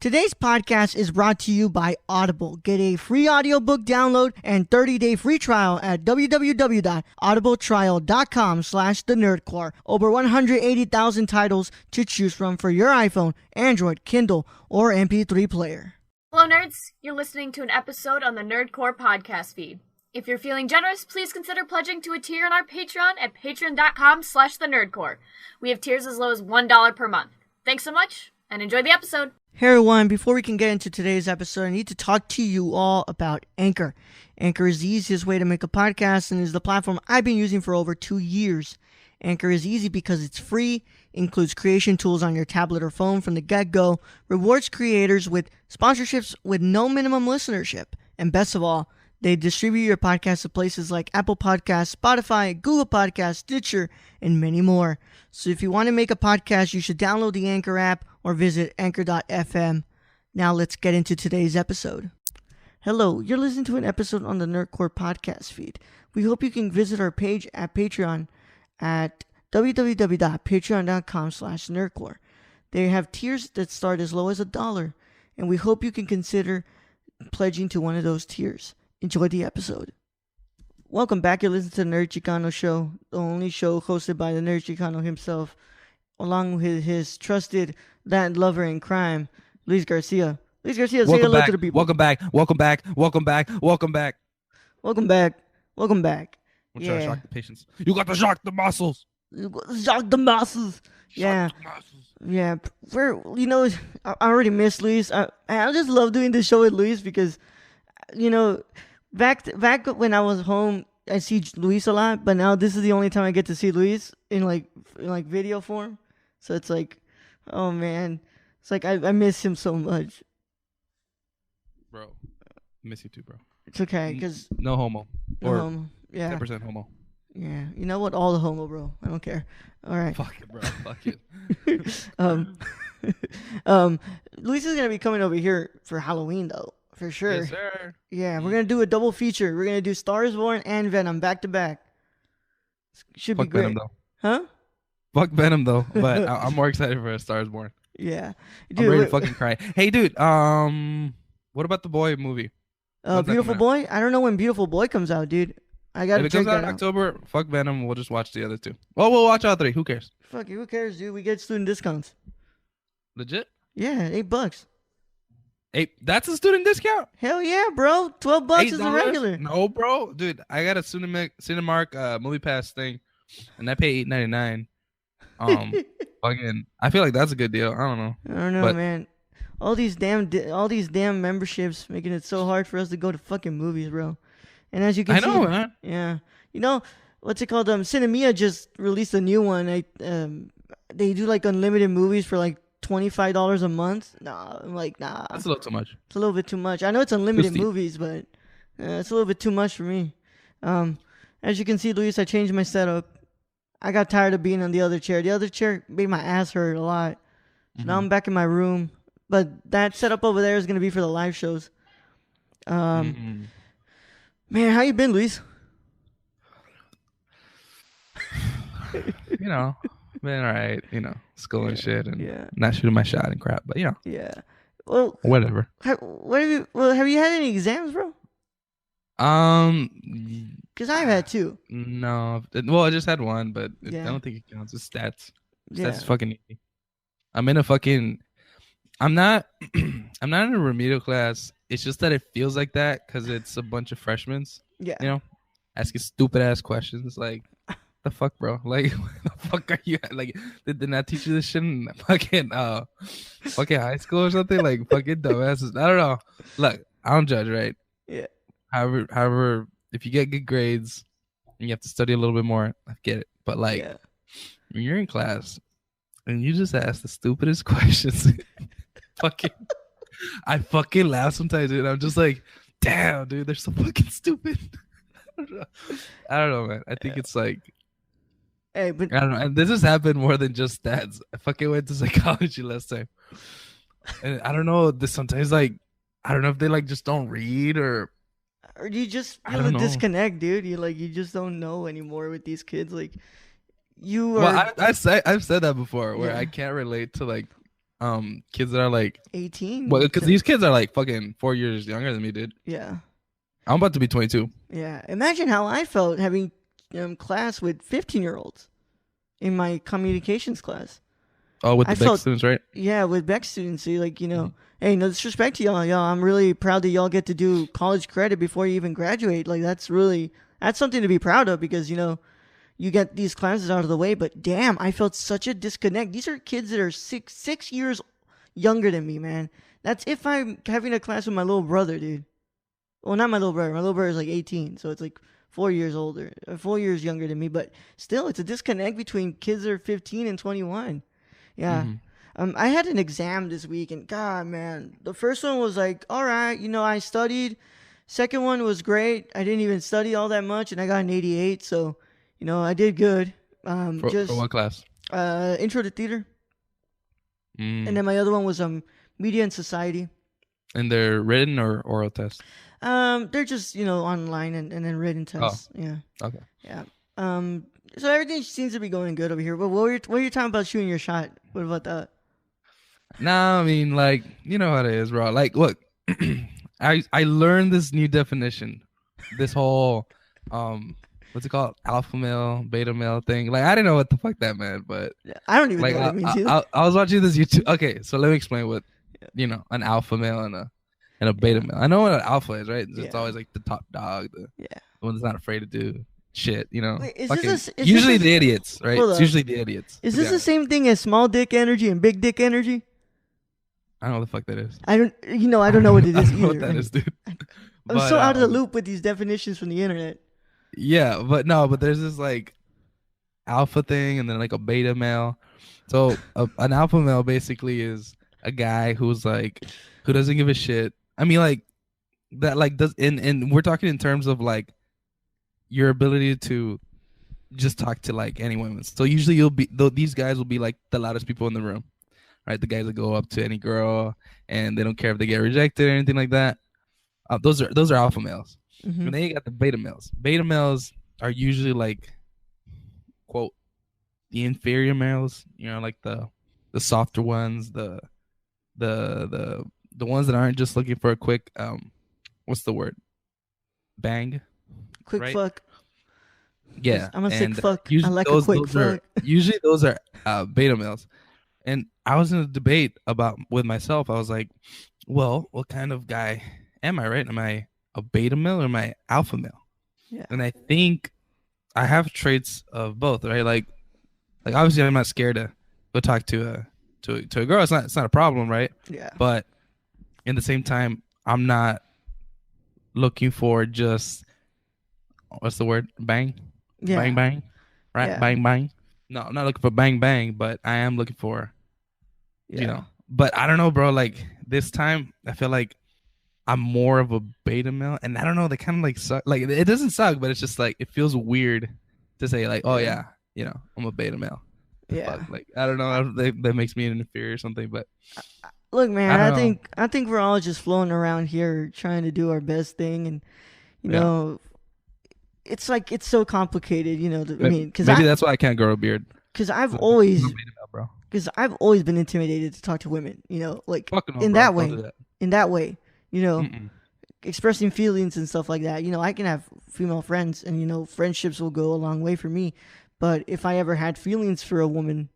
Today's podcast is brought to you by Audible. Get a free audiobook download and 30-day free trial at www.audibletrial.com/thenerdcore. Over 180,000 titles to choose from for your iPhone, Android, Kindle, or MP3 player. Hello, nerds. You're listening to an episode on the Nerdcore podcast feed. If you're feeling generous, please consider pledging to a tier on our Patreon at patreon.com/thenerdcore. We have tiers as low as $1 per month. Thanks so much, and enjoy the episode. Hey everyone, before we can get into today's episode, I need to talk to you all about Anchor. Anchor is the easiest way to make a podcast and is the platform I've been using for over 2 years. Anchor is easy because it's free, includes creation tools on your tablet or phone from the get-go, rewards creators with sponsorships with no minimum listenership, and best of all, they distribute your podcast to places like Apple Podcasts, Spotify, Google Podcasts, Stitcher, and many more. So if you want to make a podcast, you should download the Anchor app or visit anchor.fm. Now let's get into today's episode. Hello, you're listening to an episode on the Nerdcore podcast feed. We hope you can visit our page at Patreon at www.patreon.com/nerdcore. They have tiers that start as low as $1, and we hope you can consider pledging to one of those tiers. Enjoy the episode. Welcome back. You're listening to the Nerd Chicano Show, the only show hosted by the Nerd Chicano himself, along with his trusted land lover in crime, Luis Garcia. Luis Garcia, say hello to the people. Welcome back. Welcome back. Welcome back. Welcome back. Welcome back. Welcome back. I'm trying to shock the patients. You got to shock the muscles. You got to shock the muscles. Yeah. Yeah. I already miss Luis. I just love doing this show with Luis because, back when I was home, I see Luis a lot, but now this is the only time I get to see Luis in video form. So it's like, oh man, it's like I miss him so much. Bro, miss you too, bro. It's okay, because no homo. No homo. Yeah. 10% homo. Yeah. You know what? All the homo, bro. I don't care. All right. Fuck it, bro. Fuck it. Luis is gonna be coming over here for Halloween though. For sure. Yes, sir. Yeah, we're gonna do a double feature. We're gonna do Stars Born and Venom back to back. Should be great. Venom though. Huh? Fuck Venom though, but I'm more excited for A Stars Born. Yeah. Dude, I'm ready to fucking cry. Hey, dude. What about the Boy movie? Beautiful Boy? I don't know when Beautiful Boy comes out, dude. I gotta check that out. If it comes out in October, fuck Venom. We'll just watch the other two. Well, we'll watch all three. Who cares? Fuck it. Who cares, dude? We get student discounts. Legit? Yeah, $8. That's a student discount? Hell yeah, bro. $12 is the regular. No, bro. Dude, I got a Cinemark movie pass thing, and I pay $8.99. Fucking, I feel like that's a good deal. I don't know, man. All these damn memberships making it so hard for us to go to fucking movies, bro. And as you can see, man. Yeah, what's it called? Cinemia just released a new one. They do like unlimited movies for like $25 a month. Nah, I'm like, nah. That's a little too much. It's a little bit too much. I know it's unlimited movies, but it's a little bit too much for me. As you can see, Luis, I changed my setup. I got tired of being on the other chair. The other chair made my ass hurt a lot. So now I'm back in my room. But that setup over there is going to be for the live shows. Man, how you been, Luis? Been all right. School and shit, and not shooting my shot and crap. But yeah. Well, whatever. Have you had any exams, bro? Because I've had two. No, well, I just had one, but I don't think it counts. It's stats. Stats is fucking easy. I'm not in a remedial class. It's just that it feels like that because it's a bunch of freshmen. Yeah. Asking stupid ass questions like, the fuck, bro? Like, where the fuck are you at? Like, did they not teach you this shit in fucking high school or something? Like, fucking dumbasses. I don't know. Look, I don't judge, right? Yeah. However, if you get good grades and you have to study a little bit more, I get it. But when you're in class and you just ask the stupidest questions, I fucking laugh sometimes, dude. I'm just like, damn, dude, they're so fucking stupid. I don't know, man. I think it's like, hey, but I don't know. And this has happened more than just stats. I fucking went to psychology last time, and I don't know. This sometimes I don't know if they just don't read or you just feel a disconnect, dude. You just don't know anymore with these kids. Like you are. Well, I've said that before, where I can't relate to kids that are like 18. Well, because these kids are like fucking 4 years younger than me, dude. Yeah. I'm about to be 22. Yeah. Imagine how I felt having class with 15-year-olds in my communications class. Oh, with the Beck students, right? Yeah, with Beck students. So like, hey, no disrespect to y'all. I'm really proud that y'all get to do college credit before you even graduate. Like, that's something to be proud of because, you get these classes out of the way. But damn, I felt such a disconnect. These are kids that are six years younger than me, man. That's if I'm having a class with my little brother, dude. Well, not my little brother. My little brother is like 18, so it's like 4 years older, 4 years younger than me. But still, it's a disconnect between kids that are 15 and 21. Yeah. I had an exam this week, and God, man, the first one was like, all right, I studied. Second one was great. I didn't even study all that much, and I got an 88, so, I did good. For what class? Intro to theater. And then my other one was media and society. And they're written or oral tests? They're just, online and then written tests. Oh. Yeah. Okay. Yeah. So everything seems to be going good over here. But what were you talking about shooting your shot? What about that? Nah, I mean, like, you know how it is, bro. Like, look, I learned this new definition. This whole, what's it called? Alpha male, beta male thing. Like, I didn't know what the fuck that meant, but I don't even know what it means either. I was watching this YouTube. Okay, so let me explain what, an alpha male and a beta male. I know what an alpha is, right? It's always like the top dog, the one that's not afraid to do shit, Wait, usually the idiots, right? It's usually the idiots. Is this the same thing as small dick energy and big dick energy? I don't know what the fuck that is. I don't know what it is I don't either. know what that is, dude. I'm so out of the loop with these definitions from the internet. Yeah, but there's this like alpha thing and then like a beta male. So an alpha male basically is a guy who doesn't give a shit. I mean, like that, like does and we're talking in terms of like your ability to just talk to like any women. So usually these guys will be like the loudest people in the room, right? The guys that go up to any girl and they don't care if they get rejected or anything like that. Those are alpha males. Mm-hmm. And then you got the beta males. Beta males are usually like, quote, the inferior males. Like the softer ones, the ones that aren't just looking for a quick what's the word? Bang. Quick right? fuck. Yeah. I'm a sick fuck. I like a quick fuck. Usually those are beta males. And I was in a debate with myself. I was like, well, what kind of guy am I, right? Am I a beta male or am I alpha male? Yeah. And I think I have traits of both, right? Like obviously I'm not scared to go talk to a girl. It's not a problem, right? Yeah. But in the same time, I'm not looking for just what's the word? Bang? Yeah. Bang bang? Right? Yeah. Bang bang. No, I'm not looking for bang bang, but I am looking for But I don't know, bro. Like this time I feel like I'm more of a beta male, and I don't know, they kind of like suck. Like it doesn't suck, but it's just like it feels weird to say like, oh yeah, I'm a beta male. Yeah. Fuck. Like I don't know, that makes me an inferior or something. But look, man, I think we're all just floating around here trying to do our best thing, and you know, it's like it's so complicated, I mean, because maybe that's why I can't grow a beard. Because I've always been intimidated to talk to women, like in that way. Expressing feelings and stuff like that. I can have female friends and, friendships will go a long way for me. But if I ever had feelings for a woman,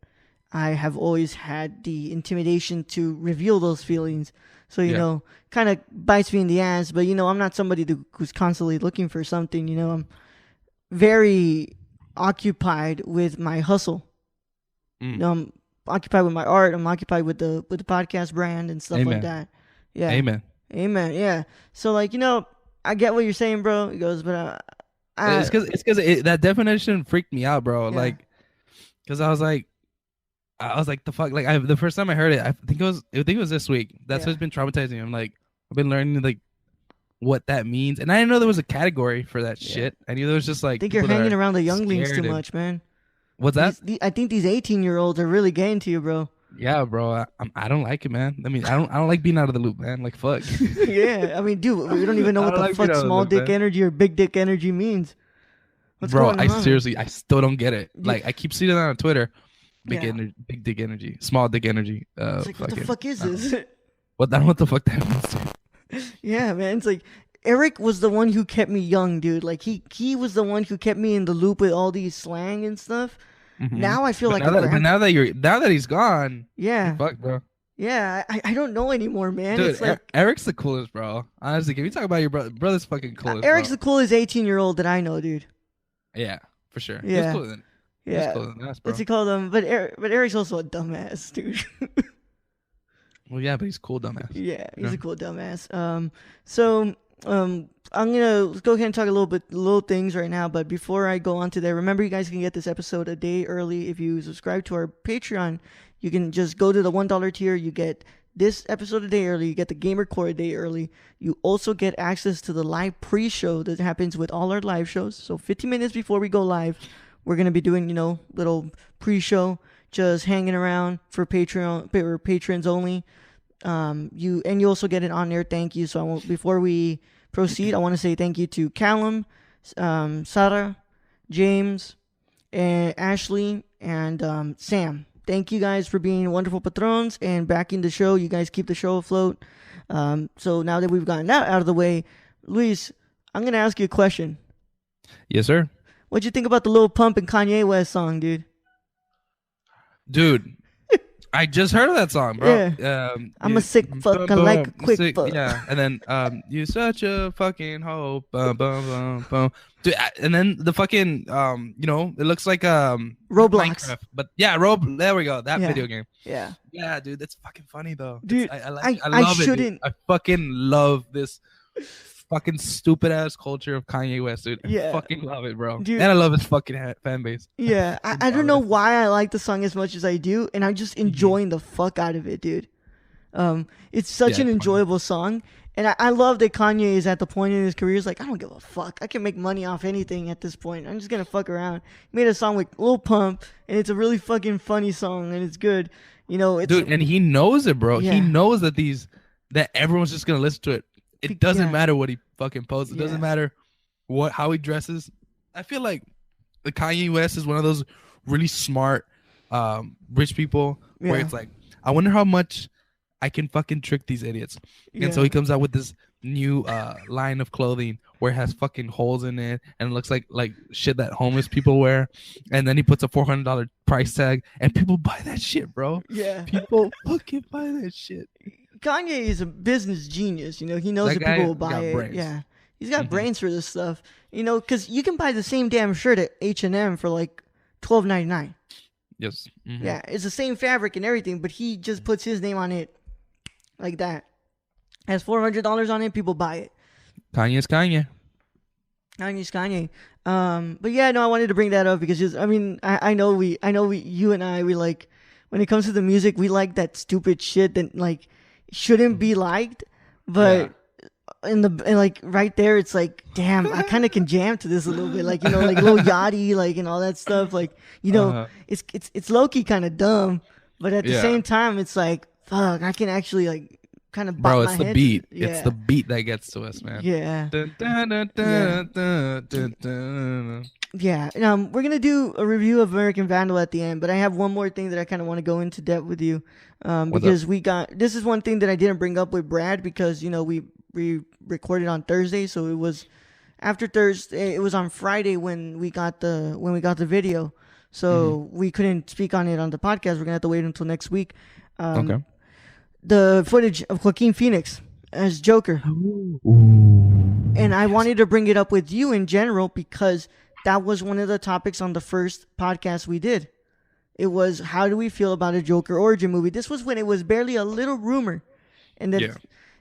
I have always had the intimidation to reveal those feelings. So, kind of bites me in the ass. But, I'm not somebody who's constantly looking for something. I'm very occupied with my hustle. I'm occupied with my art. I'm occupied with the podcast brand and stuff like that. Yeah. Amen. Yeah. So like, I get what you're saying, bro. He goes, but it's because that definition freaked me out, bro. Yeah. Like, because I was like, the fuck. Like, the first time I heard it, I think it was this week. That's what's been traumatizing me. I'm like, I've been learning like what that means, and I didn't know there was a category for that shit. I knew there was just like. I think you're hanging around the younglings too much, man. What's that? I think these 18-year-olds are really getting to you, bro. Yeah, bro. I don't like it, man. I mean, I don't like being out of the loop, man. Like, fuck. Yeah, I mean, dude, we don't even know what the fuck small dick energy or big dick energy means. What's going on? Seriously, I still don't get it. Like, I keep seeing it on Twitter, big dick energy, small dick energy. It's like, what the fuck is this? What the fuck that means? Yeah, man. It's like Eric was the one who kept me young, dude. Like he was the one who kept me in the loop with all these slang and stuff. Mm-hmm. Now I feel but now that he's gone, yeah, fuck, bro. Yeah, I don't know anymore, man. Dude, it's like Eric's the coolest, bro. Honestly, if you talk about your brother's fucking coolest. Eric's the coolest 18-year-old that I know, dude. Yeah, for sure. Yeah. He's cooler than, yeah. Cooler than us, bro. What's he called him? But Eric's also a dumbass, dude. Well, yeah, but he's a cool dumbass. Yeah, he's a cool dumbass. I'm gonna go ahead and talk little things right now. But before I go on to that, remember you guys can get this episode a day early if you subscribe to our Patreon. You can just go to the $1 tier. You get this episode a day early. You get the Gamer Core a day early. You also get access to the live pre-show that happens with all our live shows. So 15 minutes before we go live, we're gonna be doing little pre-show, just hanging around for patrons only. You also get an on-air thank you. So before we proceed, I want to say thank you to Callum, Sarah, James, and Ashley, and Sam. Thank you guys for being wonderful patrons and backing the show. You guys keep the show afloat. So now that we've gotten that out of the way, Luis, I'm going to ask you a question. Yes, sir. What'd you think about the Lil Pump and Kanye West song, dude? Dude, I just heard of that song, bro. Yeah. I'm a sick fuck. I like a quick fuck. Yeah, and then you such a fucking hoe. Bum, bum, bum, bum. Dude, and then the fucking it looks like Roblox. Minecraft, but yeah, there we go. That video game. Yeah. Yeah, dude, that's fucking funny though. Dude, I love it. Dude. I fucking love this fucking stupid ass culture of Kanye West, dude. I fucking love it, bro. Dude, and I love his fucking fan base. Yeah, I don't know why I like the song as much as I do, and I'm just enjoying the fuck out of it, dude. It's such an enjoyable song, and I love that Kanye is at the point in his career. He's like, I don't give a fuck. I can make money off anything at this point. I'm just gonna fuck around. He made a song with Lil Pump, and it's a really fucking funny song, and it's good. Dude, and he knows it, bro. Yeah. He knows that everyone's just gonna listen to it. It doesn't matter what he fucking posts. It doesn't matter how he dresses. I feel like the Kanye West is one of those really smart, rich people where it's like, I wonder how much I can fucking trick these idiots. And so he comes out with this new line of clothing where it has fucking holes in it and it looks like shit that homeless people wear. And then he puts a $400 price tag and people buy that shit, bro. Yeah. People fucking buy that shit. Kanye is a business genius, he knows that people will buy it. Brains. Yeah, he's got brains for this stuff, because you can buy the same damn shirt at H&M for like $12.99. Yes. Mm-hmm. Yeah, it's the same fabric and everything, but he just puts his name on it like that. Has $400 on it, people buy it. Kanye's Kanye. Kanye's Kanye. But yeah, no, I wanted to bring that up because I know you and I like when it comes to the music, we like that stupid shit that like shouldn't be liked, but and right there it's like, damn, I kind of can jam to this a little bit, like like Lil Yachty, like, and all that stuff, like it's low-key kind of dumb, but at the same time it's like, fuck, I can actually like kind of bro, it's the beat. It's the beat that gets to us, man. Yeah. We're gonna do a review of American Vandal at the end, but I have one more thing that I kind of want to go into depth with you, because this is one thing that I didn't bring up with Brad because we recorded on Thursday, so it was after Thursday. It was on Friday when we got the video, so we couldn't speak on it on the podcast. We're gonna have to wait until next week. Okay. The footage of Joaquin Phoenix as Joker. Ooh. And I wanted to bring it up with you in general because that was one of the topics on the first podcast we did. It was, how do we feel about a Joker origin movie? This was when it was barely a little rumor. And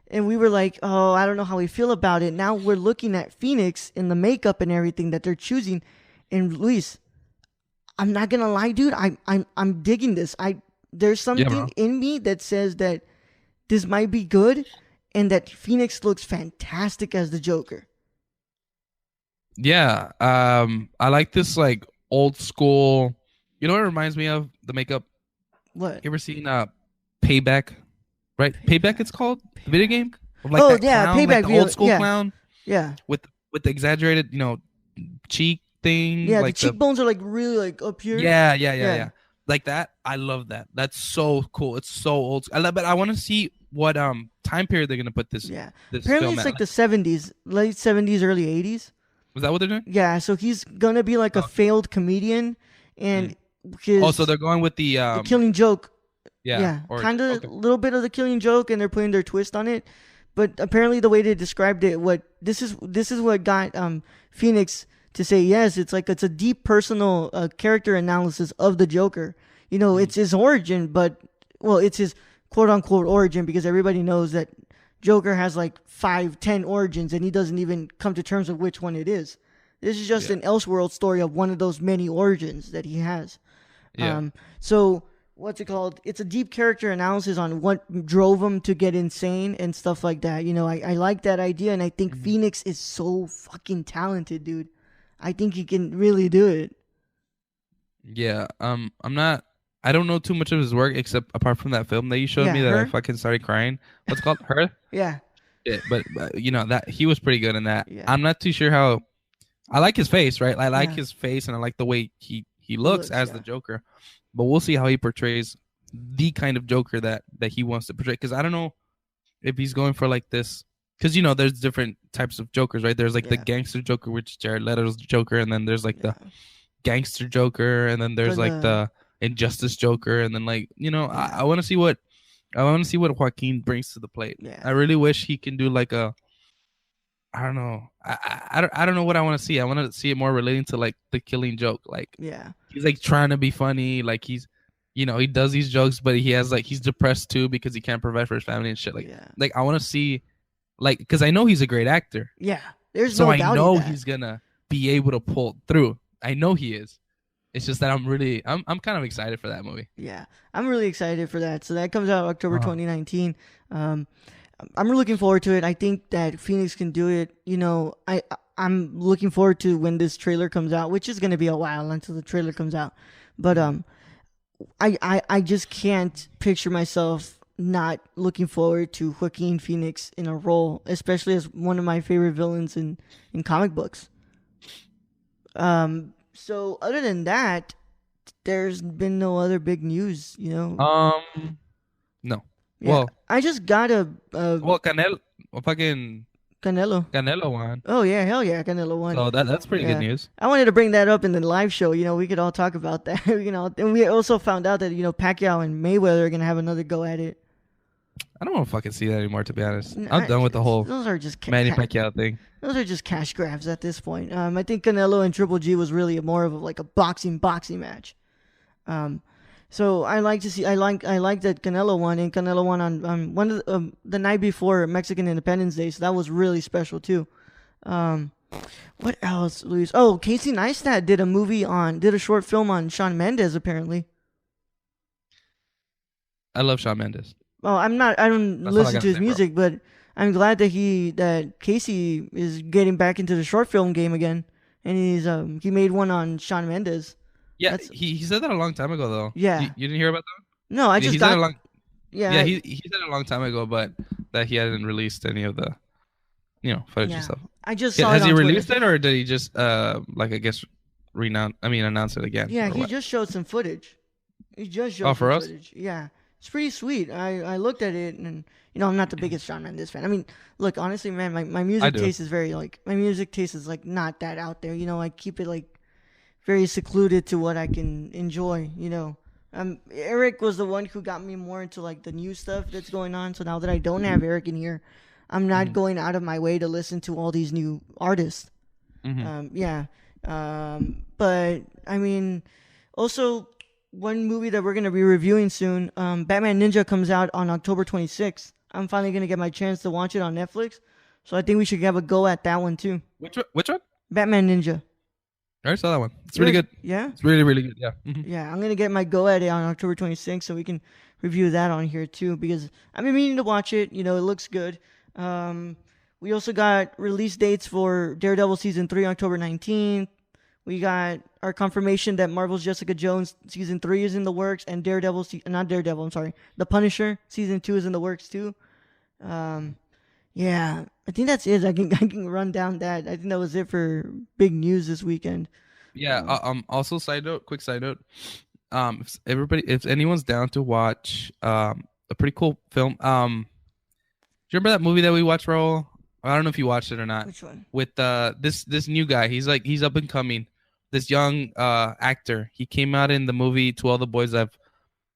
and we were like, oh, I don't know how we feel about it. Now we're looking at Phoenix and the makeup and everything that they're choosing. And Luis, I'm not gonna lie, dude. I'm digging this. There's something in me that says that this might be good and that Phoenix looks fantastic as the Joker. Yeah. I like this like old school. You know what it reminds me of? The makeup. What? You ever seen Payback? Right? Payback it's called? The video game? Like clown, Payback. Like the old school clown. Yeah. With the exaggerated, cheek thing. Yeah, like the cheekbones are like really like up here. Yeah. like that. I love that. That's so cool. It's so old. But I want to see what time period they're gonna put this. Yeah. This Apparently film it's at. like the 70s, late 70s, early 80s. Was that what they're doing? Yeah. So he's gonna be like a failed comedian, and his Also, they're going with the Killing Joke. Yeah. Kind of a little bit of the Killing Joke, and they're putting their twist on it. But apparently, the way they described it, this is what got Phoenix to say yes. It's like it's a deep personal character analysis of the Joker. You know, it's his origin, but it's his quote unquote origin, because everybody knows that Joker has like 5-10 origins, and he doesn't even come to terms with which one it is. This is just an Elseworld story of one of those many origins that he has. Yeah. So what's it called? It's a deep character analysis on what drove him to get insane and stuff like that. You know, I like that idea, and I think Phoenix is so fucking talented, dude. I think he can really do it. Yeah. I don't know too much of his work except apart from that film that you showed me that Her? I fucking started crying. What's it called? Her? Yeah. Yeah, but you know that he was pretty good in that. Yeah. I'm not too sure how. I like his face, right? I like his face, and I like the way he looks as the Joker. But we'll see how he portrays the kind of Joker that he wants to portray. Because I don't know if he's going for like this. Because you know, there's different types of Jokers, right? There's like the gangster Joker, which is Jared Leto's Joker, and then there's like the gangster Joker, and then there's like the injustice Joker, and then like I want to see what Joaquin brings to the plate. Yeah. I really wish he can do like a. I don't know. I don't know what I want to see. I want to see it more relating to like the Killing Joke. Like he's like trying to be funny. Like he's, he does these jokes, but he has like he's depressed too because he can't provide for his family and shit. Like I want to see, like, because I know he's a great actor. Yeah, there's so no I doubt know that. he's gonna be able to pull through. I know he is. It's just that I'm kind of excited for that movie. Yeah, I'm really excited for that. So that comes out October 2019. I'm really looking forward to it. I think that Phoenix can do it. I'm looking forward to when this trailer comes out, which is going to be a while until the trailer comes out. But I just can't picture myself not looking forward to Joaquin Phoenix in a role, especially as one of my favorite villains in comic books. So other than that, there's been no other big news, No. Yeah, Well, I just got Canelo won. Oh yeah, hell yeah, Canelo won. So that's pretty good news. I wanted to bring that up in the live show. We could all talk about that. And we also found out that Pacquiao and Mayweather are gonna have another go at it. I don't want to fucking see that anymore, to be honest. I'm done with the whole those are just Manny Pacquiao thing. Those are just cash grabs at this point. I think Canelo and Triple G was really more of like a boxing match. So I like that Canelo won, and Canelo won on one of the night before Mexican Independence Day, so that was really special too. What else, Luis? Oh, Casey Neistat did a short film on Shawn Mendes apparently. I love Shawn Mendes. Oh, I don't listen to his music, but I'm glad that Casey is getting back into the short film game again, and he made one on Shawn Mendes. Yeah, he said that a long time ago, though. Yeah. You didn't hear about that? No, I just he got... Said Yeah, he said it a long time ago, but that he hadn't released any of the, footage and stuff. I just saw Has it he on released Twitter. it, or did he just, announce it again? Yeah, he just showed some footage. He just showed for some us? footage. Yeah, it's pretty sweet. I looked at it, and I'm not the biggest Shawn Mendes fan. I mean, look, honestly, man, my music taste is very not that out there. I keep it like very secluded to what I can enjoy. Eric was the one who got me more into like the new stuff that's going on. So now that I don't have Eric in here, I'm not going out of my way to listen to all these new artists. But I mean, also one movie that we're gonna be reviewing soon, Batman Ninja comes out on October 26th. I'm finally gonna get my chance to watch it on Netflix, so I think we should have a go at that one too. Which one? Batman Ninja. I already saw that one. It's really good. Yeah? It's really, really good. Yeah. Yeah, I'm going to get my go at it on October 26th so we can review that on here too, because I've been meaning to watch it. It looks good. We also got release dates for Daredevil Season 3, October 19th. We got our confirmation that Marvel's Jessica Jones Season 3 is in the works, and The Punisher Season 2 is in the works too. Yeah, I think that's it. I can run down that. I think that was it for big news this weekend. Yeah. Also, quick side note. if anyone's down to watch a pretty cool film, do you remember that movie that we watched, Raul? I don't know if you watched it or not. Which one? With this new guy. He's up and coming. This young actor. He came out in the movie To All the Boys I've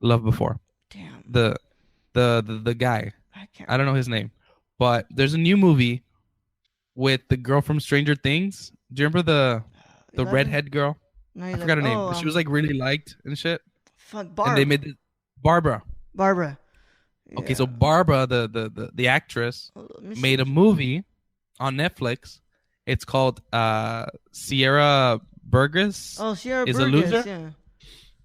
Loved Before. Damn. The guy. I don't know his name. But there's a new movie with the girl from Stranger Things. Do you remember the redhead girl? No, I forgot her name. But she was like really liked and shit. Fuck, And they made Barbara. Barbara. Okay, so Barbara, the actress, made a movie on Netflix. It's called Sierra Burgess. Oh, Sierra is Burgess, a loser. Yeah.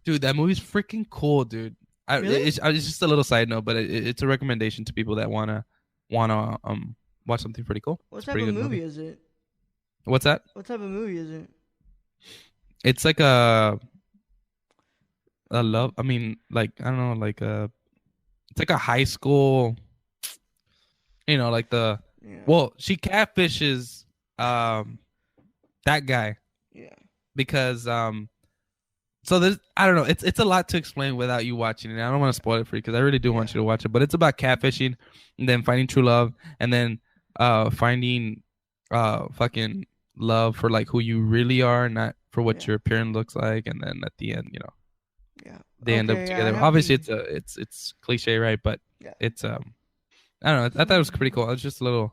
Dude, that movie's freaking cool, dude. Really? It's just a little side note, but it's a recommendation to people that wanna watch something pretty cool. What type of movie is it? What's that? What type of movie is it? It's like a love. I mean, like I don't know, like it's like a high school. You know, like the. Yeah. Well, she catfishes that guy. Yeah. Because so there's I don't know, it's a lot to explain without you watching it. I don't want to spoil it for you because I really do want you to watch it. But it's about catfishing and then finding true love and then finding fucking love for like who you really are, not for what your appearance looks like. And then at the end, you know, they end up together. Obviously, it's cliche, right? But it's I don't know. I thought it was pretty cool. It's just a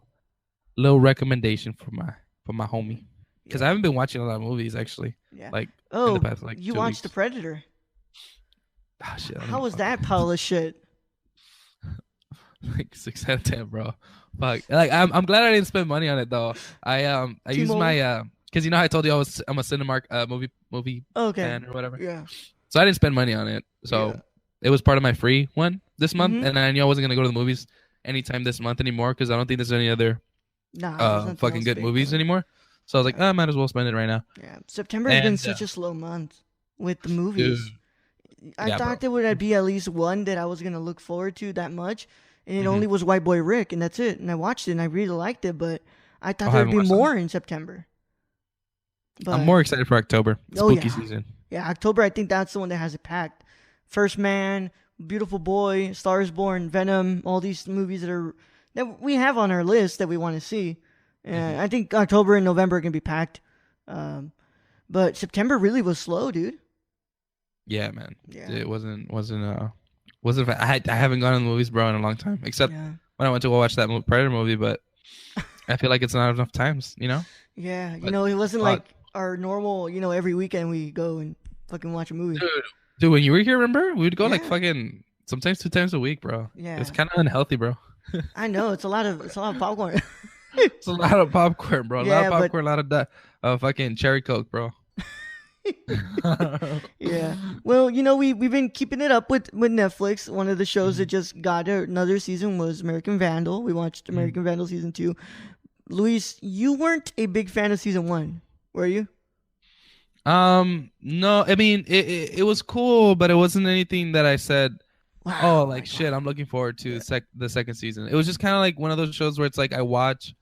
little recommendation for my homie. Because I haven't been watching a lot of movies actually. Yeah. Like in the past, like you 2 watched weeks. The Predator. Oh, shit, How was that pile of shit? Like 6 out of 10, bro. Fuck. Like I'm glad I didn't spend money on it though. I used my because you know how I told you I'm a Cinemark movie fan or whatever. Yeah. So I didn't spend money on it. So it was part of my free one this month, and I knew I wasn't gonna go to the movies anytime this month anymore because I don't think there's any other fucking good movies anymore. So I was like, I might as well spend it right now. Yeah, September has been such a slow month with the movies. Dude. I thought there would be at least one that I was gonna look forward to that much, and it only was White Boy Rick, and that's it. And I watched it, and I really liked it, but I thought there'd be more in September. But I'm more excited for October, spooky season. Yeah, October. I think that's the one that has it packed. First Man, Beautiful Boy, Stars Born, Venom, all these movies that we have on our list that we want to see. And I think October and November are gonna be packed. But September really was slow, dude. Yeah, man. Yeah. It wasn't. I haven't gone to the movies, bro, in a long time. Except when I went to go watch that Predator movie, but I feel like it's not enough times, you know. Yeah, but, it wasn't like our normal. Every weekend we go and fucking watch a movie. Dude, when you were here, remember we would go like fucking sometimes 2 times a week, bro. Yeah, it's kind of unhealthy, bro. I know it's a lot of popcorn. It's a lot of popcorn, bro. A lot of popcorn, a lot of fucking cherry Coke, bro. Yeah. Well, we've been keeping it up with Netflix. One of the shows that just got another season was American Vandal. We watched American Vandal season 2. Luis, you weren't a big fan of season 1, were you? No. I mean, it was cool, but it wasn't anything that I said. Wow, shit, I'm looking forward to the second season. It was just kind of like one of those shows where it's like I watch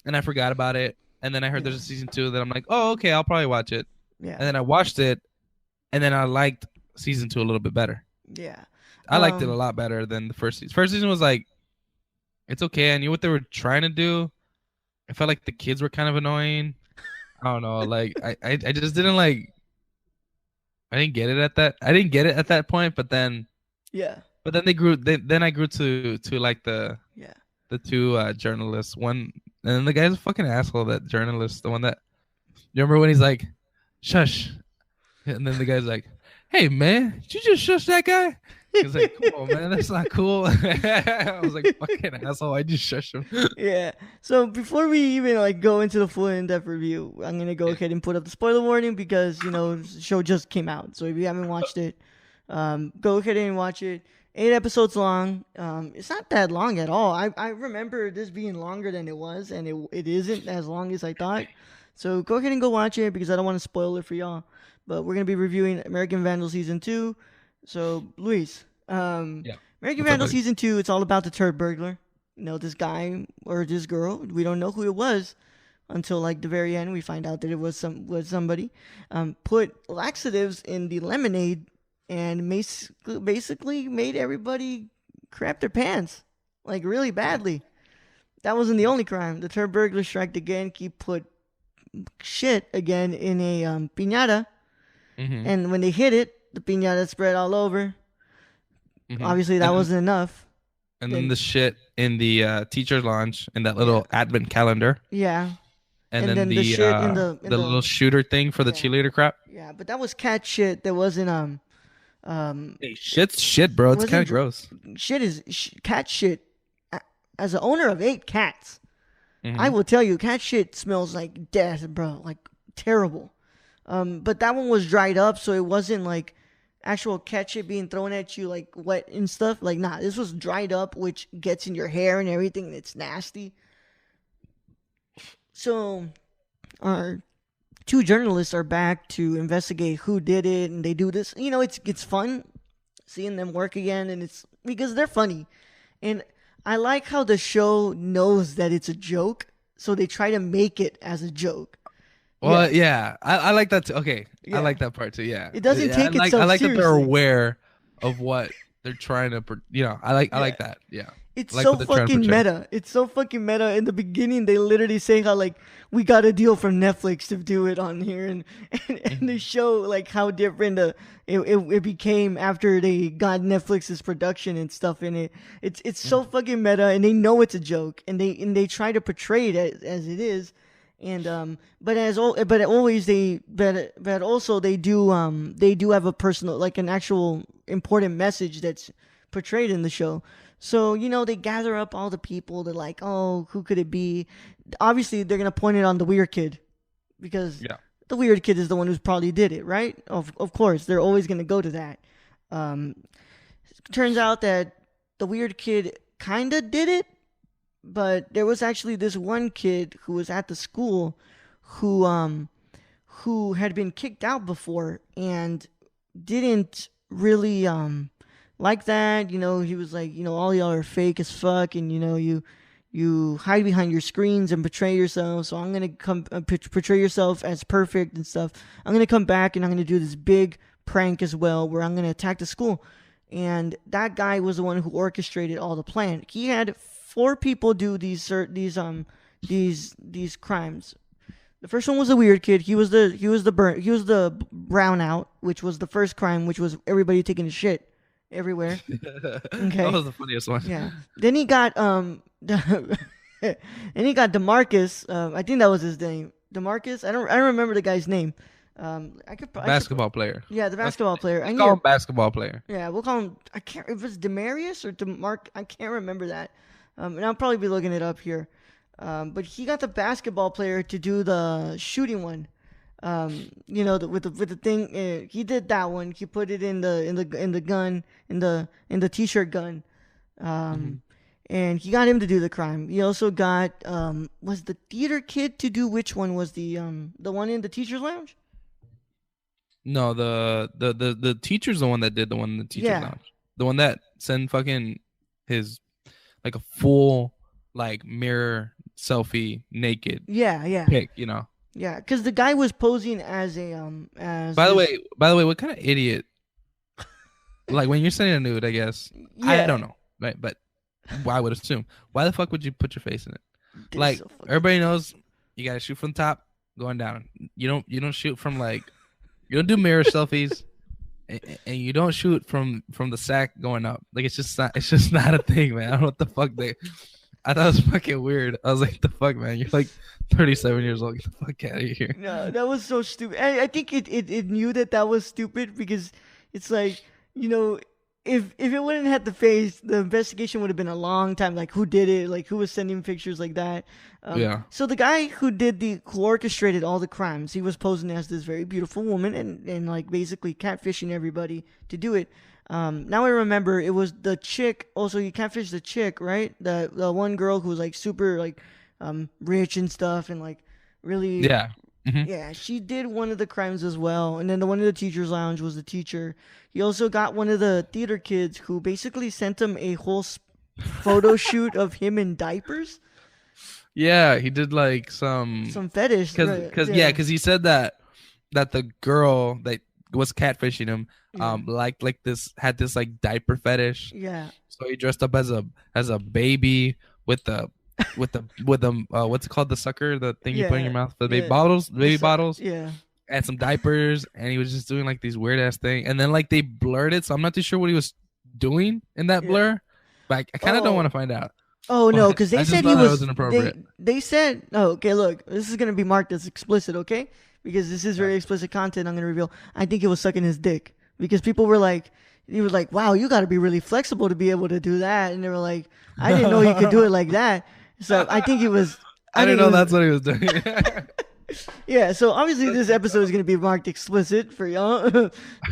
and I forgot about it, and then I heard there's a season 2 that I'm like, oh, okay, I'll probably watch it. Yeah. And then I watched it, and then I liked season 2 a little bit better. Yeah. I liked it a lot better than the first season. First season was like, it's okay. I knew what they were trying to do. I felt like the kids were kind of annoying. I don't know. Like I just didn't like. I didn't get it at that. I didn't get it at that point, but then. Yeah. But then they grew. Then I grew to like the 2 journalists. One, and then the guy's a fucking asshole. That journalist, the one that. You remember when he's like, "Shush," and then the guy's like, "Hey man, did you just shush that guy?" He's like, "Come on, man, that's not cool." I was like, "Fucking asshole, I just shush him." Yeah. So before we even go into the full in-depth review, I'm gonna go ahead and put up the spoiler warning because the show just came out. So if you haven't watched it, go ahead and watch it. 8 episodes long. It's not that long at all. I remember this being longer than it was, and it isn't as long as I thought. So go ahead and go watch it because I don't want to spoil it for y'all. But we're gonna be reviewing American Vandal season 2. So Luis, American Vandal season 2. It's all about the turd burglar. This guy or this girl. We don't know who it was until the very end. We find out that it was somebody. Put laxatives in the lemonade and basically made everybody crap their pants, like really badly. That wasn't the only crime. The third burglar strike again. He put shit again in a piñata, and when they hit it, the piñata spread all over. Obviously, that wasn't enough. And then the shit in the teacher's lounge in that little advent calendar. Yeah. And then the shit in the little shooter thing for the cheerleader crap. Yeah, but that was cat shit. That wasn't Hey, shit's shit, bro. It's kind of gross. Shit is cat shit. As an owner of 8 cats, I will tell you, cat shit smells like death, bro. Like terrible. But that one was dried up, so it wasn't like actual cat shit being thrown at you like wet and stuff. Like, nah, this was dried up, which gets in your hair and everything. And it's nasty. So, our 2 journalists are back to investigate who did it, and they do this. You know, it's fun seeing them work again, and it's because they're funny. And I like how the show knows that it's a joke, so they try to make it as a joke. Well, yeah, I like that too. Okay, I like that part too. Yeah, it doesn't take itself I like seriously. that they're aware of what they're trying to. I like that. Yeah, it's like so fucking meta. It's so fucking meta. In the beginning, they literally say how like we got a deal from Netflix to do it on here, and they show like how different it became after they got Netflix's production and stuff in it. It's so fucking meta, and they know it's a joke, and they try to portray it as it is. And but also they do have a personal, like an actual important message that's portrayed in the show. So, you know, they gather up all the people. They're like, oh, who could it be? Obviously, they're gonna point it on the weird kid, because the weird kid is the one who's probably did it, right? Of course, they're always gonna go to that. Turns out that the weird kid kinda did it. But there was actually this one kid who was at the school who had been kicked out before and didn't really like that. You know, he was like, you know, all y'all are fake as fuck, and you know, you hide behind your screens and portray yourself. So I'm gonna come portray yourself as perfect and stuff. I'm gonna come back and I'm gonna do this big prank as well, where I'm gonna attack the school. And that guy was the one who orchestrated all the plan. He had 4 people do these crimes. The first one was the weird kid. He was the brownout, which was the first crime, which was everybody taking a shit everywhere. Okay, that was the funniest one. Yeah. Then he got DeMarcus. I think that was his name. DeMarcus. I don't remember the guy's name. Basketball player. Yeah, the basketball player. Let's call him basketball player. Yeah, we'll call him. I can't. If it's Demarius or DeMarc, I can't remember that. And I'll probably be looking it up here. But he got the basketball player to do the shooting one. You know, with the thing. He did that one. He put it in the gun, in the t-shirt gun. And he got him to do the crime. He also got was the theater kid to do which one? Was the one in the teacher's lounge? No, the teacher's the one that did the one in the teacher's lounge. The one that sent fucking his like a full like mirror selfie naked. Yeah. Pic, you know. Yeah, because the guy was posing as a By the way, what kind of idiot? Like when you're sending a nude, I guess. Yeah. I don't know, right? But I would assume. Why the fuck would you put your face in it? Like so everybody knows, you gotta shoot from the top, going down. You don't shoot from like, you don't do mirror selfies, and you don't shoot from the sack going up. Like it's just not a thing, man. I don't know what the fuck I thought it was fucking weird. I was like, the fuck, man? You're like 37 years old. Get the fuck out of here. No, that was so stupid. I think it knew that was stupid because it's like, you know, if it wouldn't have the face, the investigation would have been a long time. Like, who did it? Like, who was sending pictures like that? Yeah. So the guy who orchestrated all the crimes, he was posing as this very beautiful woman and like basically catfishing everybody to do it. Now I remember it was the chick. Also, you catfished the chick, right? The one girl who was like super like rich and stuff, and like really yeah. She did one of the crimes as well. And then the one in the teacher's lounge was the teacher. He also got one of the theater kids who basically sent him a whole photo shoot of him in diapers. Yeah, he did like some fetish because he said that the girl that was catfishing him like this had this like diaper fetish. Yeah. So he dressed up as a baby with the what's it called, the sucker, the thing you put in your mouth for the baby bottles. Yeah. And some diapers, and he was just doing like these weird ass thing, and then like they blurred it, so I'm not too sure what he was doing in that blur, but I kind of don't want to find out. Oh no, because they said he was inappropriate. They said, oh, okay, look, this is gonna be marked as explicit, okay? Because this is very explicit content. I'm gonna reveal. I think he was sucking his dick because people were like, he was like, wow, you got to be really flexible to be able to do that, and they were like, I didn't know you could do it like that. So I think he was. I didn't know that's what he was doing. Yeah, so obviously this episode is going to be marked explicit for y'all.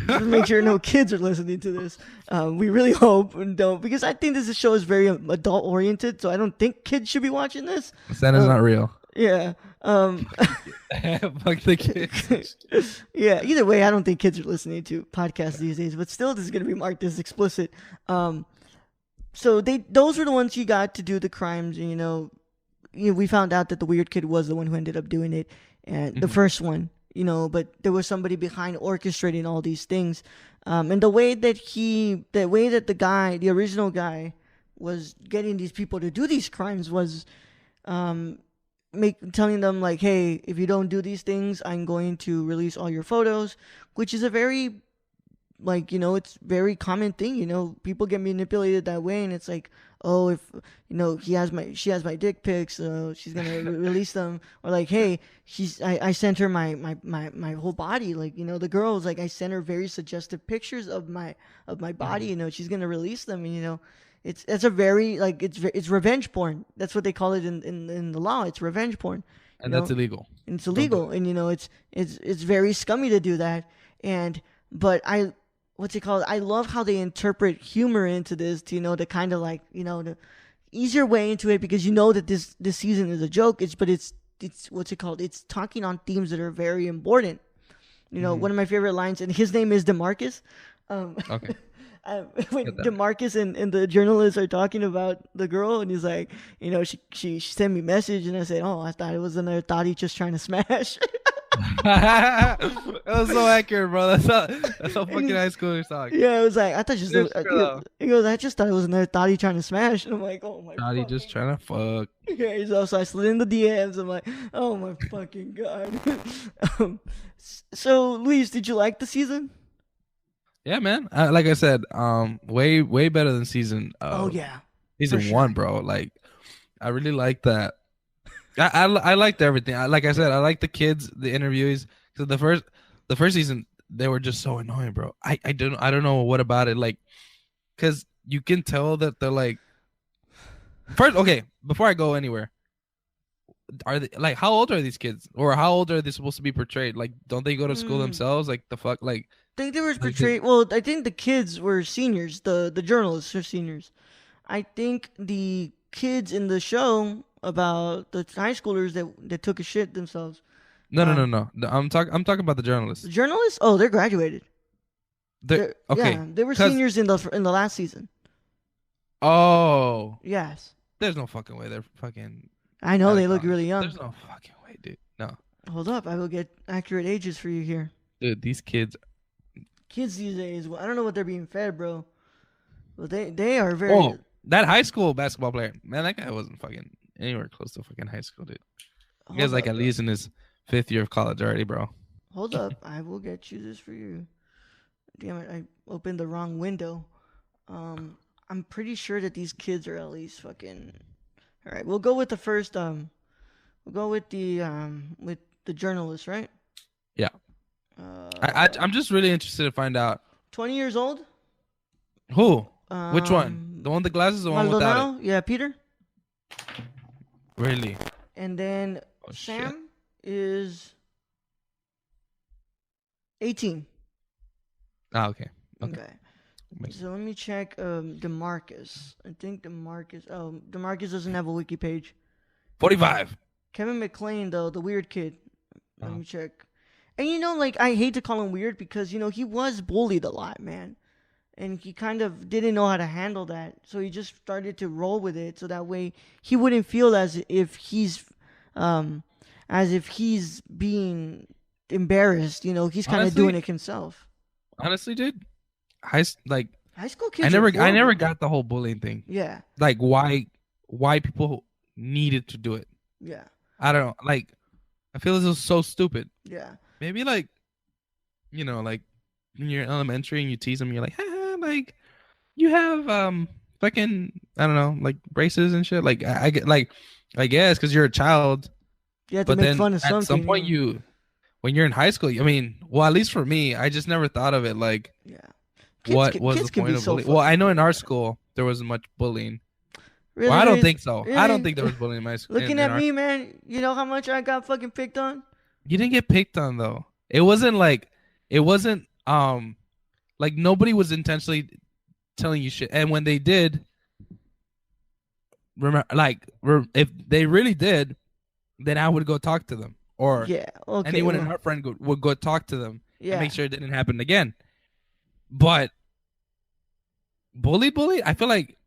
Just make sure no kids are listening to this. We really hope and don't, because I think this show is very adult oriented, so I don't think kids should be watching this. Santa's not real. Yeah. Fuck the kids. Yeah, either way, I don't think kids are listening to podcasts these days, but still this is going to be marked as explicit. So those were the ones you got to do the crimes, and we found out that the weird kid was the one who ended up doing it, and the first one, but there was somebody behind orchestrating all these things, and the way that the original guy was getting these people to do these crimes was, telling them like, hey, if you don't do these things, I'm going to release all your photos, which is a very, it's very common thing. People get manipulated that way, and it's like, oh, if she has my dick pics, she's gonna release them, or like, hey, I sent her my whole body, the girl was like, I sent her very suggestive pictures of my body, she's gonna release them, and it's a very it's revenge porn. That's what they call it in the law. It's revenge porn, and that's illegal. And it's illegal, and it's very scummy to do that, but what's it called? I love how they interpret humor into this to kind of the easier way into it, because that this season is a joke. It's what's it called? It's talking on themes that are very important. One of my favorite lines, and his name is DeMarcus. Okay. When DeMarcus and the journalists are talking about the girl, and he's like, she sent me a message, and I said, oh, I thought it was another thotty just trying to smash. That was so accurate, bro. That's how fucking high schoolers talk. Yeah, it was like, I thought he goes, I just thought it was another thotty trying to smash, and I'm like, oh my god, thotty just trying to fuck. Yeah, so I slid in the DMs. I'm like, oh my fucking god. So Luis, did you like the season? Yeah, man. Like I said, way better than season. Season 1, bro. Like, I really like that. I liked everything. Like I said, I like the kids, the interviewees. So the first season, they were just so annoying, bro. I don't know what about it, like, because you can tell that they're like. First, okay, before I go anywhere, are they like, how old are these kids, or how old are they supposed to be portrayed? Like, don't they go to school themselves? Like, the fuck, like. I think they were portrayed. Well, I think the kids were seniors. The journalists are seniors. I think the kids in the show about the high schoolers that took a shit themselves. No. I'm talking about the journalists. The journalists? Oh, they're graduated. Okay. Yeah, they were seniors in the last season. Oh. Yes. There's no fucking way they're fucking. I know they look really young. There's no fucking way, dude. No. Hold up, I will get accurate ages for you here. Dude, these kids these days, I don't know what they're being fed, bro. But they are very. Oh, that high school basketball player, man, that guy wasn't fucking anywhere close to fucking high school, dude. He guy's like at least in his 5th year of college already, bro. Hold up, I will get you this for you. Damn it, I opened the wrong window. I'm pretty sure that these kids are at least fucking. All right, we'll go with the first. We'll go with the journalist, right? Yeah. I'm just really interested to find out. 20 years old? Who? Which one? The one with the glasses, or the one without it? Yeah, Peter. Really? And then Sam is 18. Ah, okay. Okay. So let me check DeMarcus. I think DeMarcus. Oh, DeMarcus doesn't have a wiki page. 45. Kevin McClain, though, the weird kid. Let me check. And I hate to call him weird because he was bullied a lot, man. And he kind of didn't know how to handle that. So he just started to roll with it. So that way he wouldn't feel as if he's being embarrassed. He's kind of doing it himself. Honestly, dude, high school kids. I never got the whole bullying thing. Yeah. Like why people needed to do it. Yeah. I don't know. Like I feel this is so stupid. Yeah. Maybe like, like when you're in elementary and you tease them, you're like, like you have fucking I don't know, like braces and shit. Like I get like I guess because you're a child. You have to make fun of something. At some point when you're in high school, I mean, well, at least for me, I just never thought of it like, what was the point of bullying? Well, I know in our school there wasn't much bullying. Really? Well, I don't think so. Really? I don't think there was bullying in my school. Looking at me, man, you know how much I got fucking picked on? You didn't get picked on though. It wasn't like nobody was intentionally telling you shit. And when they did, if they really did, then I would go talk to them, or anyone in our friend group would go talk to them and make sure it didn't happen again. But bully, I feel like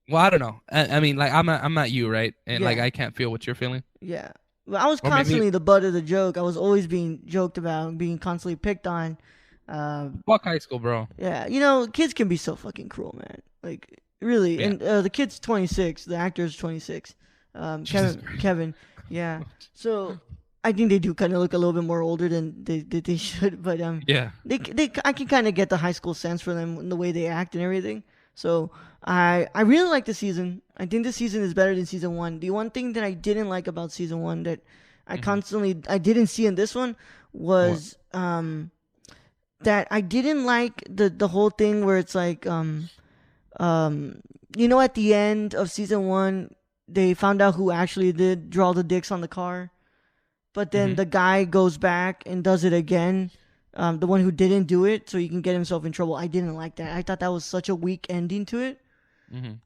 well, I don't know. I mean, like I'm not you, right? And like I can't feel what you're feeling. Yeah. Well, I was constantly the butt of the joke. I was always being joked about, being constantly picked on. Fuck high school, bro. Yeah, kids can be so fucking cruel, man. Like really, and the kid's 26. The actor's 26. Kevin. Yeah. So I think they do kind of look a little bit more older than they should, but I can kind of get the high school sense for them and the way they act and everything. So I really like the season. I think the season is better than season 1. The one thing that I didn't like about season 1 that I didn't see in this one was that I didn't like the whole thing where it's like at the end of season 1 they found out who actually did draw the dicks on the car, but then the guy goes back and does it again. The one who didn't do it, so he can get himself in trouble. I didn't like that. I thought that was such a weak ending to it.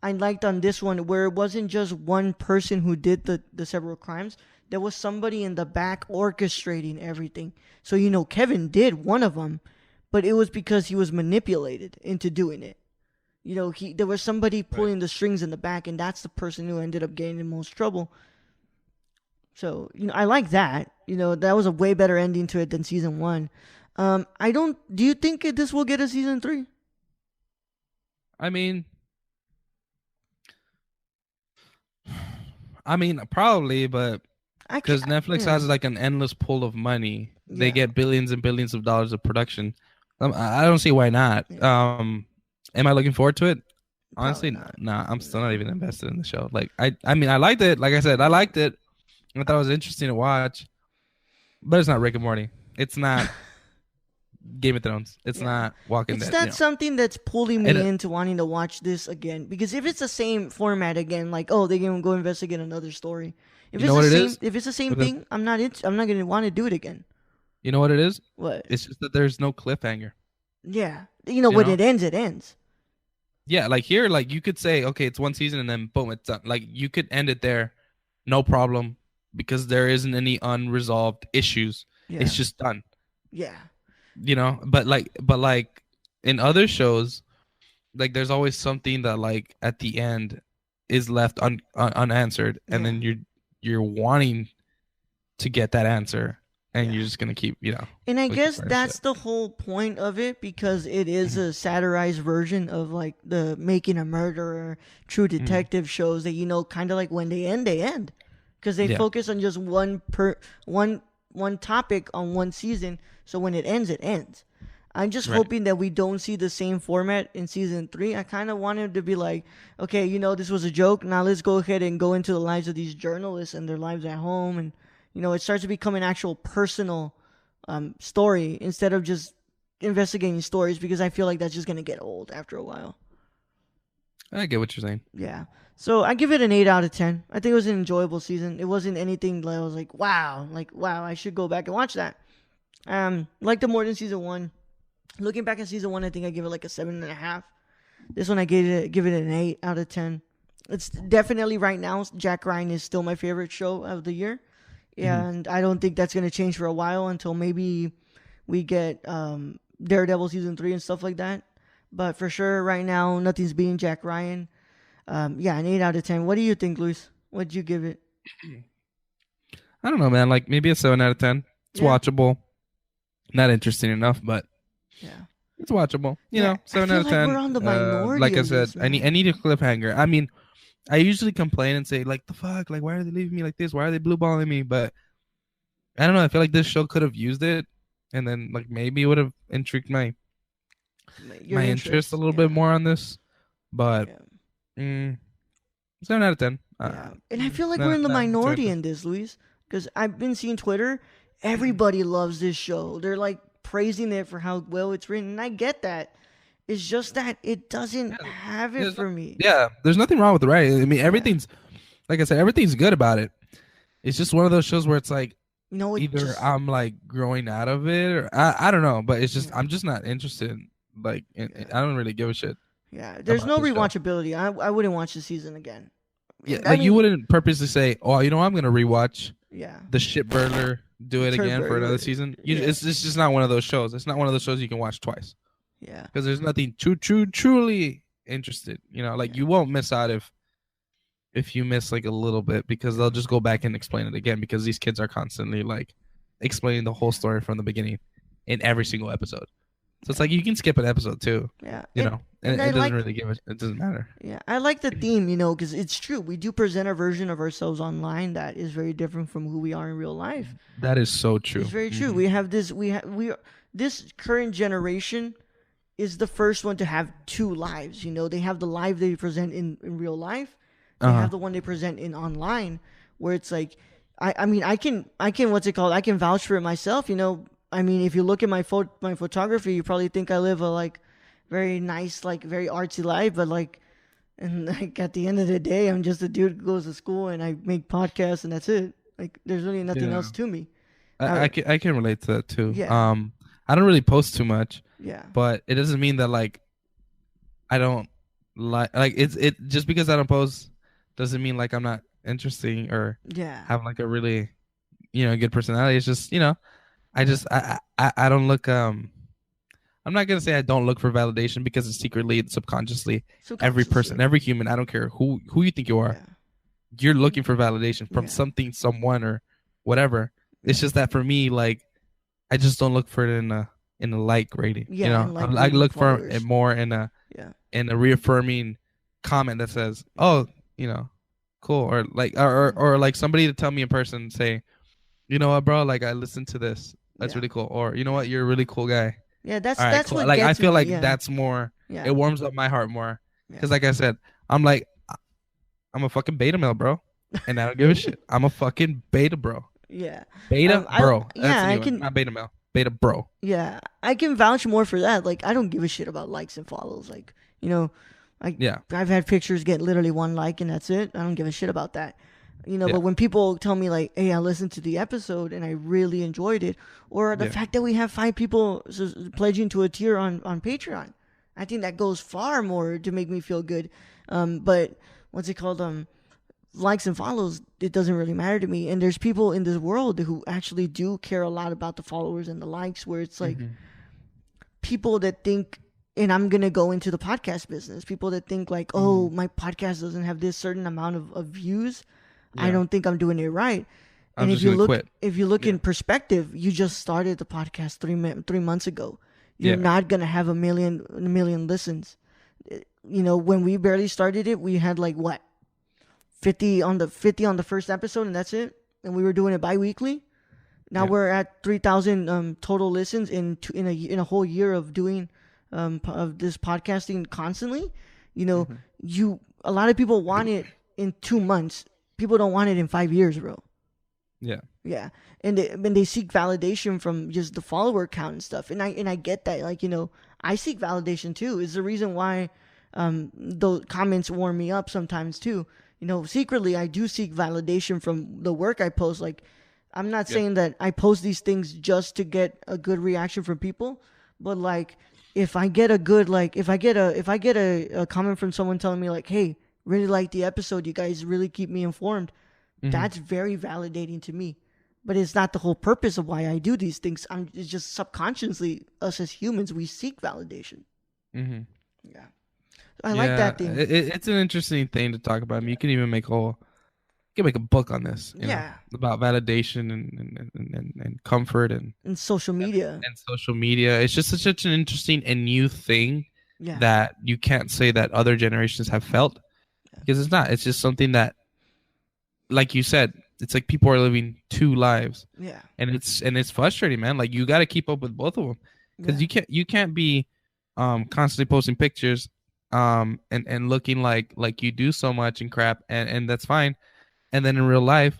I liked on this one where it wasn't just one person who did the several crimes. There was somebody in the back orchestrating everything. So, Kevin did one of them, but it was because he was manipulated into doing it. There was somebody pulling the strings in the back, and that's the person who ended up getting the most trouble. So, I like that. That was a way better ending to it than season 1. Do you think this will get a season 3? I mean, probably, but because Netflix has like an endless pool of money, they get billions and billions of dollars of production. I don't see why not. Am I looking forward to it? Honestly, nah. I'm still not even invested in the show. Like, I mean, I liked it. Like I said, I liked it. I thought it was interesting to watch, but it's not Rick and Morty. It's not Game of Thrones. It's not Walking Dead. It's not something that's pulling me into wanting to watch this again. Because if it's the same format again, like they're gonna go investigate another story. If it's the same thing, I'm not gonna want to do it again. You know what it is? What? It's just that there's no cliffhanger. Yeah, when it ends, it ends. Yeah, like here, like you could say, okay, it's one season and then boom, it's done. Like you could end it there, no problem, because there isn't any unresolved issues. Yeah. It's just done. Yeah. But like in other shows, like there's always something that like at the end is left unanswered, and then you're wanting to get that answer, and you're just gonna keep And I guess that's the whole point of it, because it is a satirized version of like the Making a Murderer, True Detective shows that kind of like when they end, because they focus on just one topic on one season. So when it ends, it ends. I'm just hoping that we don't see the same format in season 3. I kind of wanted to be like, okay, this was a joke. Now let's go ahead and go into the lives of these journalists and their lives at home. And, it starts to become an actual personal story instead of just investigating stories, because I feel like that's just going to get old after a while. I get what you're saying. Yeah. So I give it an 8 out of 10. I think it was an enjoyable season. It wasn't anything that I was like, wow, I should go back and watch that. Liked it more than season 1. Looking back at season 1, I think I give it like a 7.5. This one I give it an 8 out of 10. It's definitely right now, Jack Ryan is still my favorite show of the year. And I don't think that's going to change for a while until maybe we get Daredevil season 3 and stuff like that. But for sure, right now, nothing's beating Jack Ryan. An 8 out of 10. What do you think, Luis? What'd you give it? I don't know, man. Like maybe a 7 out of 10. It's watchable. Not interesting enough, but It's watchable. You Yeah, know, 7 I out feel of like 10. we're on the minority Like I of said, this, I man. need a cliffhanger. I mean, I usually complain and say like, the fuck, like why are they leaving me like this? Why are they blue balling me? But I don't know. I feel like this show could have used it, and then like maybe it would have intrigued Your my interest a interest, little yeah, bit more on this. But yeah, 7 out of 10. yeah. And I feel like we're in the Not too minority interesting. in this, Luis, because I've been seeing Twitter. Everybody loves this show. They're like praising it for how well it's written, and I get that. It's just that it doesn't Yeah, have it for me. there's nothing wrong with it, right? I mean, Yeah. everything's like I said, everything's good about it. It's just one of those shows where it's like No, it either just I'm like growing out of it, or I don't know, but it's just yeah, I'm just not interested. Like, yeah. I don't really give a shit Yeah. There's about no the show. rewatchability. I wouldn't watch the season again. Yeah, I like you mean, wouldn't purposely say, "Oh, you know, I'm gonna rewatch yeah. the shit burner, do it Turd again for another burger. season." Yeah. It's just not one of those shows. It's not one of those shows you can watch twice Yeah. because there's nothing truly interested. You know, like Yeah. you won't miss out if you miss like a little bit because they'll just go back and explain it again because these kids are constantly like explaining the whole story from the beginning in every single episode. So it's like you can skip an episode too, Yeah. you know, and I it doesn't like really give it doesn't matter. yeah, I like the theme, because it's true. We do present a version of ourselves online that is very different from who we are in real life. That is so true. It's very true. We have this. This current generation is the first one to have two lives. They have the life they present in real life. They have the one they present in online, where it's like, I mean, I can what's it called? I can vouch for it myself. I mean, if you look at my photography, you probably think I live a like very nice, like very artsy life, but like, and like at the end of the day, I'm just a dude who goes to school and I make podcasts and that's it. Like, there's really nothing Yeah. else to me. I can relate to that too. Yeah. I don't really post too much, Yeah. but it doesn't mean that like I don't like it just because I don't post doesn't mean like I'm not interesting or Yeah. have like a really good personality. It's just I don't look I'm not gonna say I don't look for validation because it's secretly and subconsciously every person, every human, I don't care who you think you are, Yeah. you're looking for validation from Yeah. something, someone, or whatever. It's just that for me, like I just don't look for it in a like rating. Yeah, in like I rating look for followers. it more in a Yeah. reaffirming comment that says, "Oh, cool," or like or like somebody to tell me in person, say, "You know what, bro? Like I listened to this. That's Yeah. really cool." Or you know what, you're a really cool guy. Yeah, that's All right, that's cool. what Like I gets feel me. like Yeah. that's more. Yeah. It warms up my heart more Yeah. because, like I said, I'm like, I'm a fucking beta male, bro, and I don't give a shit. I'm a fucking beta bro. Yeah. Beta bro. Yeah, That's a I new one. can. Not beta male. Beta bro. Yeah, I can vouch more for that. Like, I don't give a shit about likes and follows. Like, Yeah. I've had pictures get literally one like and that's it. I don't give a shit about that. Yeah. But when people tell me like, "Hey, I listened to the episode and I really enjoyed it," or the Yeah. fact that we have 5 people pledging to a tier on Patreon, I think that goes far more to make me feel good. But what's it called? Likes and follows, it doesn't really matter to me. And there's people in this world who actually do care a lot about the followers and the likes, where it's like people that think, and I'm going to go into the podcast business, people that think like, oh, my podcast doesn't have this certain amount of views. I don't think I'm doing it right. I'm And just gonna quit. if you look in perspective, you just started the podcast 3 months ago. You're not going to have a million listens. When we barely started it, we had like what? 50 on the first episode, and that's it. And we were doing it bi-weekly. Now we're at 3,000 total listens in a whole year of doing of this podcasting constantly. A lot of people want it in 2 months. People don't want it in 5 years, bro. Yeah. Yeah, and they seek validation from just the follower count and stuff, and I get that. Like, I seek validation too. It's the reason why those comments warm me up sometimes too. Secretly I do seek validation from the work I post. Like, I'm not saying that I post these things just to get a good reaction from people, but like if I get a good if I get a comment from someone telling me like, "Hey, really like the episode. You guys really keep me informed." That's very validating to me. But it's not the whole purpose of why I do these things. It's just subconsciously, us as humans, we seek validation. Mm-hmm. Yeah. I like that thing. It's an interesting thing to talk about. I mean, you can even make a whole can make a book on this. You Yeah. know, about validation and comfort and social media. And social media. It's just such an interesting and new thing that you can't say that other generations have felt, because it's not. It's just something that, like you said, it's like people are living two lives. Yeah. And it's frustrating, man. Like, you got to keep up with both of them, because you can't be constantly posting pictures and looking like you do so much and crap, and that's fine. And then in real life,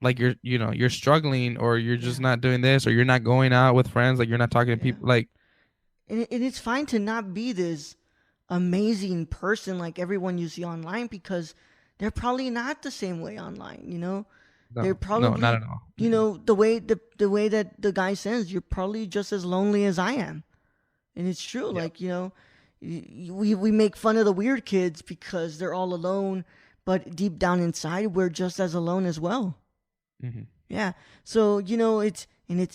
like, you're struggling, or you're just not doing this, or you're not going out with friends, like you're not talking to people, like. And it's fine to not be this amazing person like everyone you see online, because they're probably not the same way online, you know? They're probably not at all. You know, the way that the guy says, you're probably just as lonely as I am. And it's true. Yeah. Like, you know, we make fun of the weird kids because they're all alone, but deep down inside, we're just as alone as well. Mm-hmm. Yeah. So, you know, it's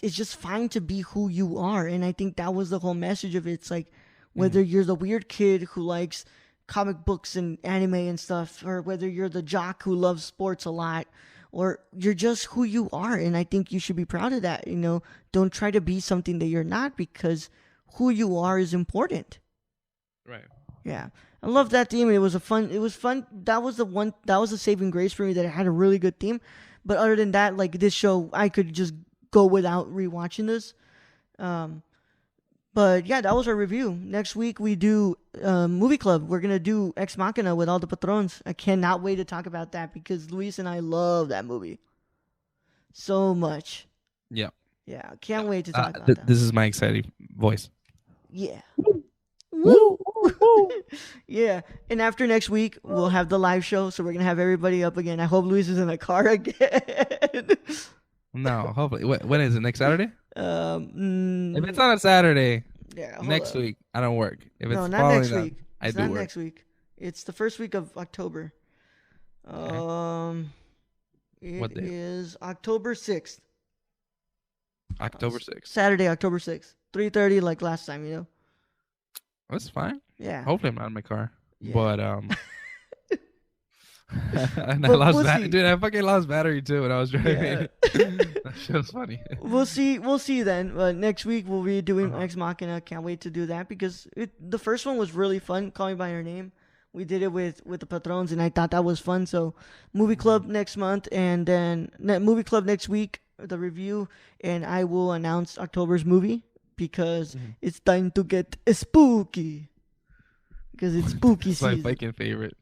just fine to be who you are. And I think that was the whole message of it. It's like, whether you're the weird kid who likes comic books and anime and stuff, or whether you're the jock who loves sports a lot, or you're just who you are. And I think you should be proud of that. You know, don't try to be something that you're not, because who you are is important. Right. Yeah. I love that theme. It was fun. That was the saving grace for me, that it had a really good theme. But other than that, like, this show, I could just go without rewatching this. But yeah, that was our review. Next week we do Movie Club. We're gonna do Ex Machina with all the patrons. I cannot wait to talk about that, because Luis and I love that movie so much. Yeah. Yeah, can't wait to talk about that. This is my exciting voice. Yeah. Woo! Yeah. And after next week, we'll have the live show, so we're gonna have everybody up again. I hope Luis is in the car again. No, hopefully. When is it? Next Saturday? If it's on a Saturday, next week I don't work. If it's not next week. I do work. Next week. It's the first week of October. Okay. It is October 6th. October 6th. Saturday, October 6th. 3:30, like last time, you know. That's fine. Yeah. Hopefully I'm not in my car. Yeah. But and dude, I fucking lost battery too when I was driving. Yeah. That shit was funny. We'll see then. Next week we'll be doing Ex Machina. Can't wait to do that, because the first one was really fun. Call Me by Your Name. We did it with the patrons, and I thought that was fun. So Movie Club next month, and then Movie Club next week, the review, and I will announce October's movie, because it's time to get spooky. Because it's spooky season. That's my fucking favorite.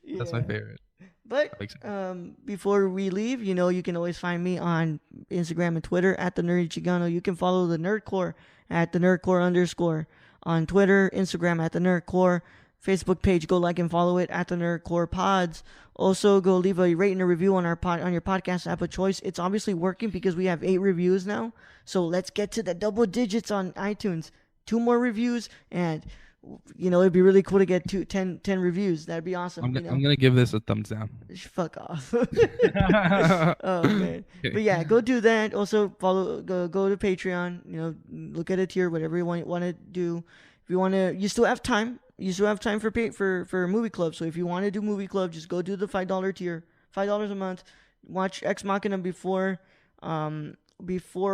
Yeah. That's my favorite. But before we leave, you know, you can always find me on Instagram and Twitter at the Nerdy Chicano. You can follow the Nerdcore at the Nerdcore_ on Twitter, Instagram at the Nerdcore, Facebook page. Go like and follow it at the Nerdcore Pods. Also, go leave a rate and a review on on your podcast app of choice. It's obviously working, because we have 8 reviews now. So let's get to the double digits on iTunes. 2 more reviews, and you know, it'd be really cool to get 10 reviews. That'd be awesome. I'm gonna give this a thumbs down. Fuck off. Oh man. Okay. But yeah, go do that. Also go to Patreon. You know, look at a tier, whatever you want to do. If you want to, you still have time. You still have time for Movie Club. So if you want to do Movie Club, just go do the $5 tier. $5 a month. Watch Ex Machina before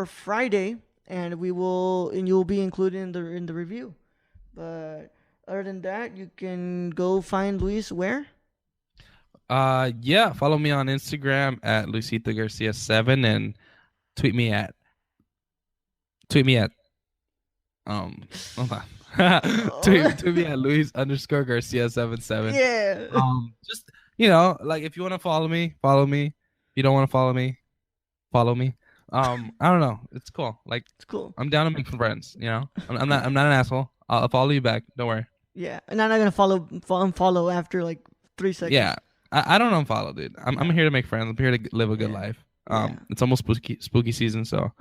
Friday, and you'll be included in the review. But other than that, you can go find Luis where? Yeah, follow me on Instagram at Luisito Garcia 7, and tweet me at hold on. tweet me at Luis_Garcia 77. Yeah. Just, you know, like, if you want to follow me, follow me. If you don't want to follow me, follow me. I don't know. It's cool. Like, it's cool. I'm down to make friends, you know. I'm not an asshole. I'll follow you back. Don't worry. Yeah, and I'm not gonna unfollow after like 3 seconds. Yeah, I don't unfollow, dude. I'm here to make friends. I'm here to live a good life. It's almost spooky season, so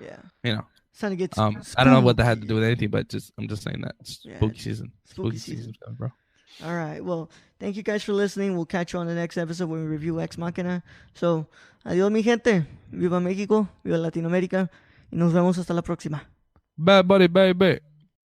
you know. It's time to get. I don't know what that had to do with anything, but I'm just saying that spooky season. Spooky season, bro. All right. Well, thank you guys for listening. We'll catch you on the next episode when we review Ex Machina. So, adiós mi gente. Viva México. Viva Latinoamérica. Y nos vemos hasta la próxima. Bye, buddy, baby.